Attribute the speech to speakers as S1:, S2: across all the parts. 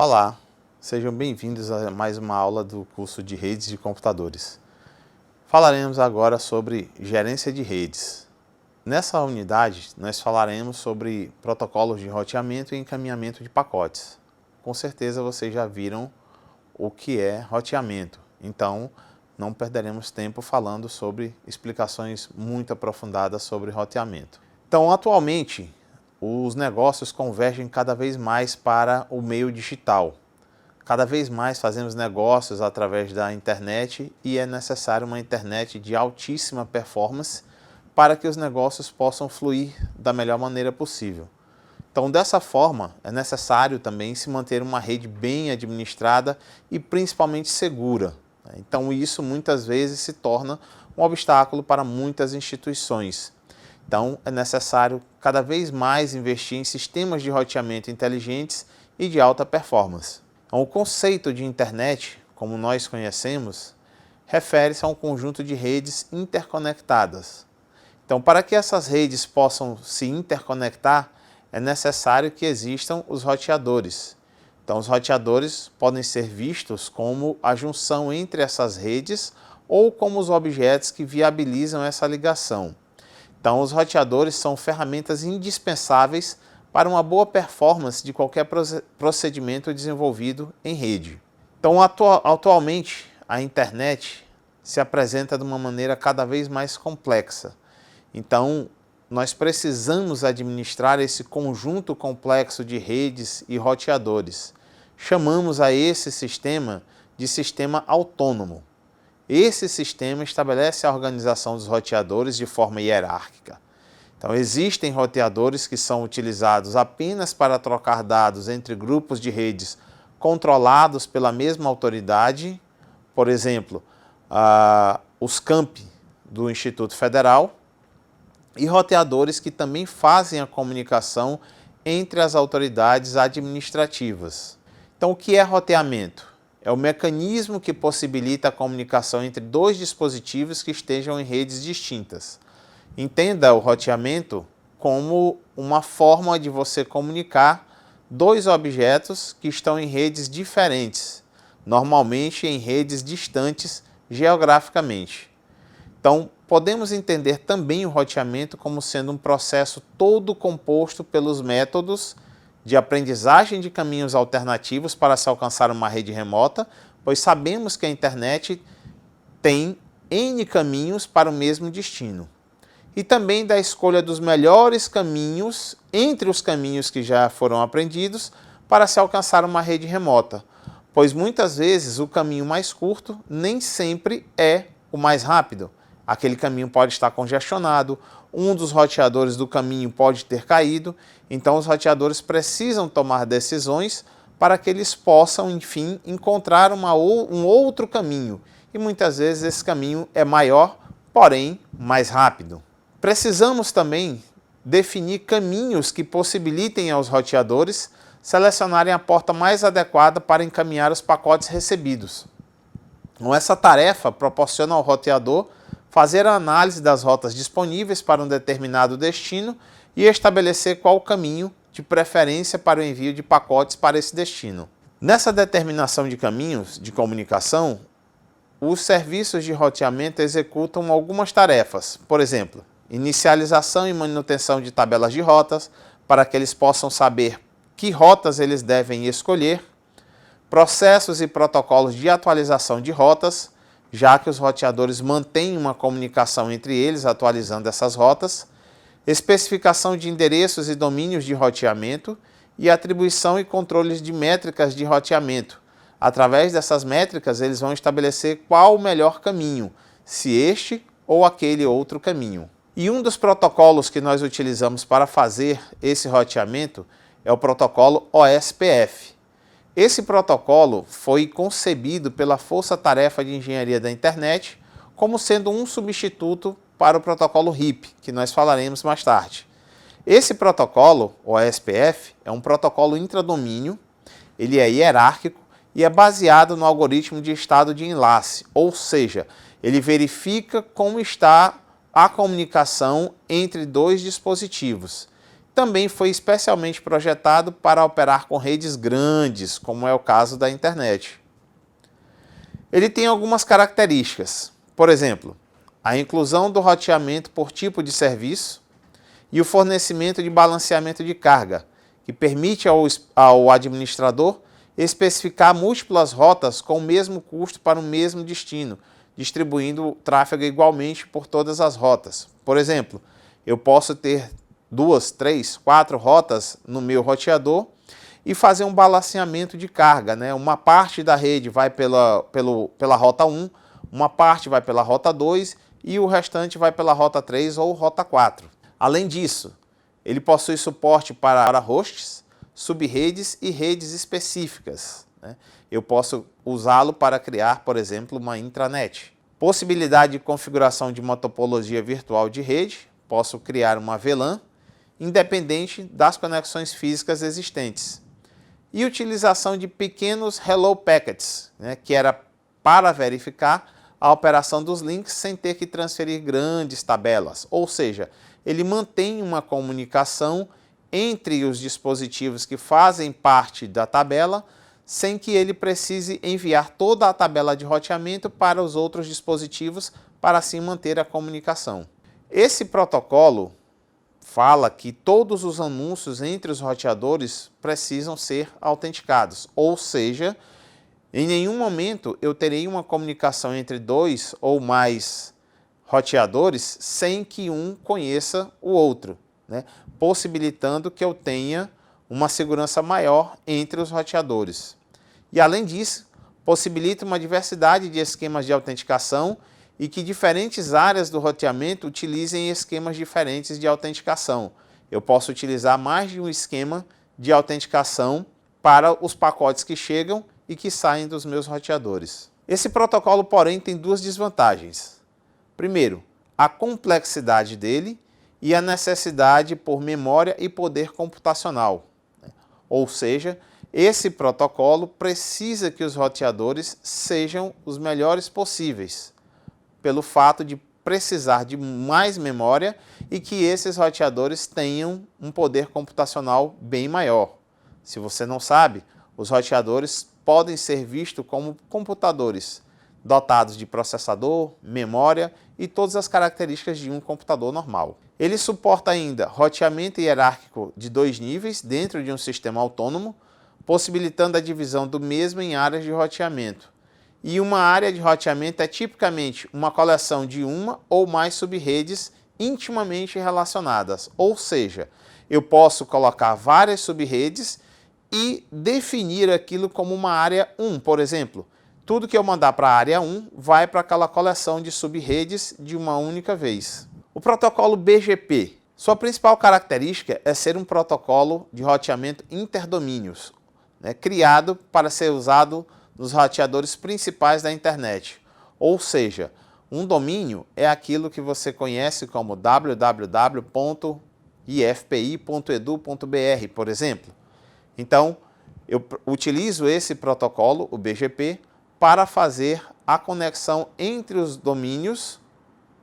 S1: Olá, sejam bem-vindos a mais uma aula do curso de redes de computadores. Falaremos agora sobre gerência de redes. Nessa unidade, nós falaremos sobre protocolos de roteamento e encaminhamento de pacotes. Com certeza vocês já viram o que é roteamento, então não perderemos tempo falando sobre explicações muito aprofundadas sobre roteamento. Então, atualmente, os negócios convergem cada vez mais para o meio digital. Cada vez mais fazemos negócios através da internet e é necessário uma internet de altíssima performance para que os negócios possam fluir da melhor maneira possível. Então, dessa forma, é necessário também se manter uma rede bem administrada e principalmente segura. Então, isso muitas vezes se torna um obstáculo para muitas instituições. Então, é necessário cada vez mais investir em sistemas de roteamento inteligentes e de alta performance. Então, o conceito de internet, como nós conhecemos, refere-se a um conjunto de redes interconectadas. Então, para que essas redes possam se interconectar, é necessário que existam os roteadores. Então, os roteadores podem ser vistos como a junção entre essas redes ou como os objetos que viabilizam essa ligação. Então, os roteadores são ferramentas indispensáveis para uma boa performance de qualquer procedimento desenvolvido em rede. Então, atualmente, a internet se apresenta de uma maneira cada vez mais complexa. Então, nós precisamos administrar esse conjunto complexo de redes e roteadores. Chamamos a esse sistema de sistema autônomo. Esse sistema estabelece a organização dos roteadores de forma hierárquica. Então, existem roteadores que são utilizados apenas para trocar dados entre grupos de redes controlados pela mesma autoridade, por exemplo, os campi do Instituto Federal, e roteadores que também fazem a comunicação entre as autoridades administrativas. Então, o que é roteamento? É o mecanismo que possibilita a comunicação entre dois dispositivos que estejam em redes distintas. Entenda o roteamento como uma forma de você comunicar dois objetos que estão em redes diferentes, normalmente em redes distantes geograficamente. Então, podemos entender também o roteamento como sendo um processo todo composto pelos métodos de aprendizagem de caminhos alternativos para se alcançar uma rede remota, pois sabemos que a internet tem N caminhos para o mesmo destino. E também da escolha dos melhores caminhos entre os caminhos que já foram aprendidos para se alcançar uma rede remota, pois muitas vezes o caminho mais curto nem sempre é o mais rápido. Aquele caminho pode estar congestionado, um dos roteadores do caminho pode ter caído, então os roteadores precisam tomar decisões para que eles possam, enfim, encontrar um outro caminho. E muitas vezes esse caminho é maior, porém mais rápido. Precisamos também definir caminhos que possibilitem aos roteadores selecionarem a porta mais adequada para encaminhar os pacotes recebidos. Então, essa tarefa proporciona ao roteador fazer a análise das rotas disponíveis para um determinado destino e estabelecer qual o caminho de preferência para o envio de pacotes para esse destino. Nessa determinação de caminhos de comunicação, os serviços de roteamento executam algumas tarefas, por exemplo, inicialização e manutenção de tabelas de rotas, para que eles possam saber que rotas eles devem escolher, processos e protocolos de atualização de rotas, já que os roteadores mantêm uma comunicação entre eles, atualizando essas rotas, especificação de endereços e domínios de roteamento e atribuição e controles de métricas de roteamento. Através dessas métricas, eles vão estabelecer qual o melhor caminho, se este ou aquele outro caminho. E um dos protocolos que nós utilizamos para fazer esse roteamento é o protocolo OSPF. Esse protocolo foi concebido pela Força Tarefa de Engenharia da Internet como sendo um substituto para o protocolo RIP, que nós falaremos mais tarde. Esse protocolo, o OSPF, é um protocolo intradomínio, ele é hierárquico e é baseado no algoritmo de estado de enlace, ou seja, ele verifica como está a comunicação entre dois dispositivos. também foi especialmente projetado para operar com redes grandes, como é o caso da internet. Ele tem algumas características, por exemplo, a inclusão do roteamento por tipo de serviço e o fornecimento de balanceamento de carga, que permite ao administrador especificar múltiplas rotas com o mesmo custo para o mesmo destino, distribuindo o tráfego igualmente por todas as rotas. Por exemplo, eu posso ter 2, 3, 4 rotas no meu roteador e fazer um balanceamento de carga, né? Uma parte da rede vai pela rota 1, uma parte vai pela rota 2 e o restante vai pela rota 3 ou rota 4. Além disso, ele possui suporte para hosts, subredes e redes específicas, né? Eu posso usá-lo para criar, por exemplo, uma intranet. Possibilidade de configuração de uma topologia virtual de rede, posso criar uma VLAN, independente das conexões físicas existentes. E utilização de pequenos hello packets, né, que era para verificar a operação dos links sem ter que transferir grandes tabelas. Ou seja, ele mantém uma comunicação entre os dispositivos que fazem parte da tabela, sem que ele precise enviar toda a tabela de roteamento para os outros dispositivos para assim manter a comunicação. Esse protocolo fala que todos os anúncios entre os roteadores precisam ser autenticados, ou seja, em nenhum momento eu terei uma comunicação entre 2 ou mais roteadores sem que um conheça o outro, né? Possibilitando que eu tenha uma segurança maior entre os roteadores. E além disso, possibilita uma diversidade de esquemas de autenticação e que diferentes áreas do roteamento utilizem esquemas diferentes de autenticação. Eu posso utilizar mais de um esquema de autenticação para os pacotes que chegam e que saem dos meus roteadores. Esse protocolo, porém, tem duas desvantagens. Primeiro, a complexidade dele e a necessidade por memória e poder computacional. Ou seja, esse protocolo precisa que os roteadores sejam os melhores possíveis, pelo fato de precisar de mais memória e que esses roteadores tenham um poder computacional bem maior. Se você não sabe, os roteadores podem ser vistos como computadores dotados de processador, memória e todas as características de um computador normal. Ele suporta ainda roteamento hierárquico de 2 níveis dentro de um sistema autônomo, possibilitando a divisão do mesmo em áreas de roteamento. E uma área de roteamento é tipicamente uma coleção de uma ou mais subredes intimamente relacionadas, ou seja, eu posso colocar várias subredes e definir aquilo como uma área 1, por exemplo. Tudo que eu mandar para a área 1 vai para aquela coleção de subredes de uma única vez. O protocolo BGP. Sua principal característica é ser um protocolo de roteamento interdomínios, né, criado para ser usado nos roteadores principais da internet. Ou seja, um domínio é aquilo que você conhece como www.ifpi.edu.br, por exemplo. Então, eu utilizo esse protocolo, o BGP, para fazer a conexão entre os domínios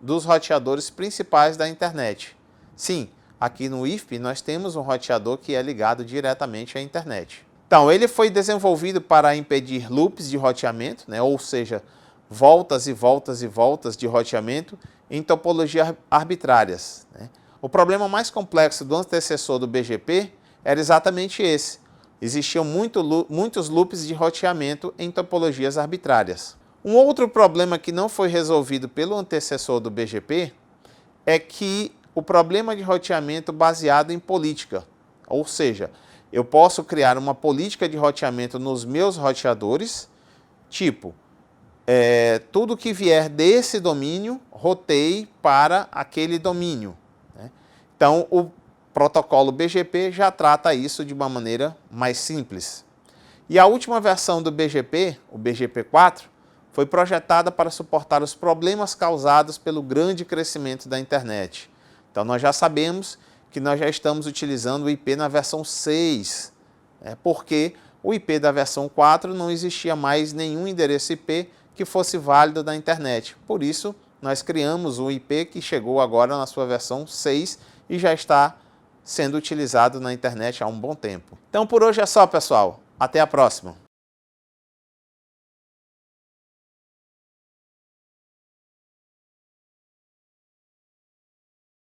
S1: dos roteadores principais da internet. Sim, aqui no IFP nós temos um roteador que é ligado diretamente à internet. Então, ele foi desenvolvido para impedir loops de roteamento, né, ou seja, voltas e voltas e voltas de roteamento em topologias arbitrárias, né. O problema mais complexo do antecessor do BGP era exatamente esse. Existiam muitos loops de roteamento em topologias arbitrárias. Um outro problema que não foi resolvido pelo antecessor do BGP é que o problema de roteamento baseado em política, ou seja, eu posso criar uma política de roteamento nos meus roteadores, tipo, tudo que vier desse domínio, roteie para aquele domínio, né? Então, o protocolo BGP já trata isso de uma maneira mais simples. E a última versão do BGP, o BGP4, foi projetada para suportar os problemas causados pelo grande crescimento da internet. Então, nós já sabemos que nós já estamos utilizando o IP na versão 6, porque o IP da versão 4 não existia mais nenhum endereço IP que fosse válido na internet. Por isso, nós criamos um IP que chegou agora na sua versão 6 e já está sendo utilizado na internet há um bom tempo. Então por hoje é só, pessoal. Até a próxima!